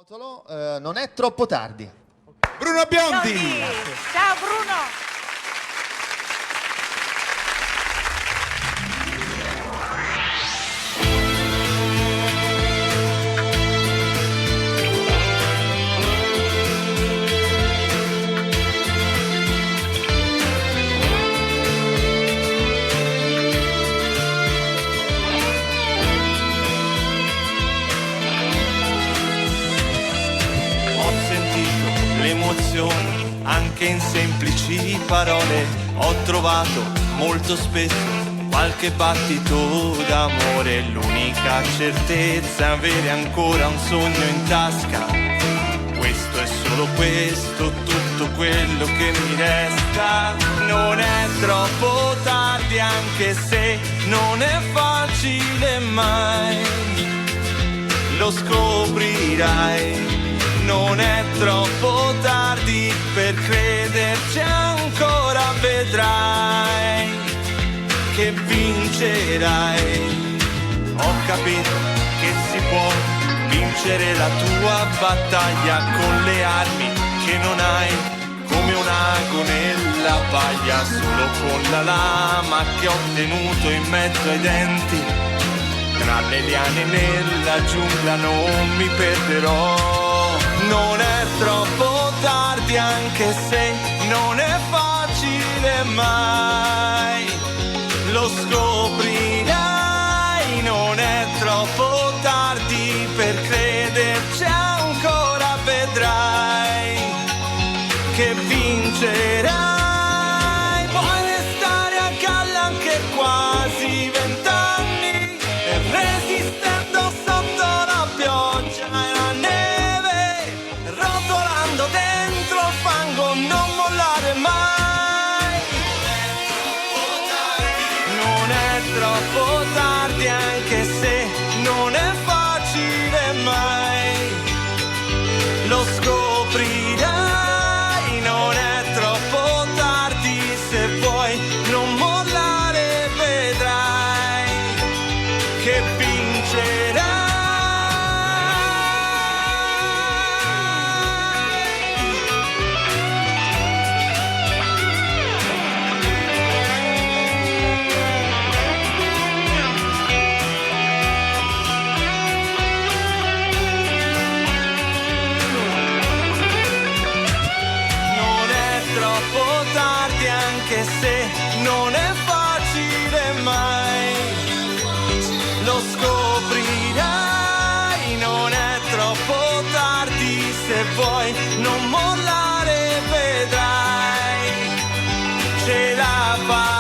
Non è troppo tardi. Bruno Biondi! Ciao Bruno! L'emozione anche in semplici parole, ho trovato molto spesso qualche battito d'amore. L'unica certezza è avere ancora un sogno in tasca. Questo è solo questo, tutto quello che mi resta. Non è troppo tardi anche se non è facile mai. Lo scoprirai. Non è troppo tardi per crederci ancora, vedrai che vincerai. Ho capito che si può vincere la tua battaglia con le armi che non hai, come un ago nella paglia. Solo con la lama che ho tenuto in mezzo ai denti, tra le liane nella giungla non mi perderò. Non è troppo tardi anche se non è facile mai. Lo scoprirai. Non è troppo tardi per crederci ancora, vedrai che vincerai. Puoi restare a galla anche quasi 20 anni, resistendo sotto la pioggia e la neve, rotolando dentro il fango, non mollare mai. Non è troppo tardi anche se non è facile mai. Lo scoprirai. Non è troppo tardi se vuoi non mollare, vedrai che vincerai. Non è troppo tardi anche se non è facile mai. Lo scoprirai. Non è troppo tardi se vuoi non mollare, vedrai ce la farai.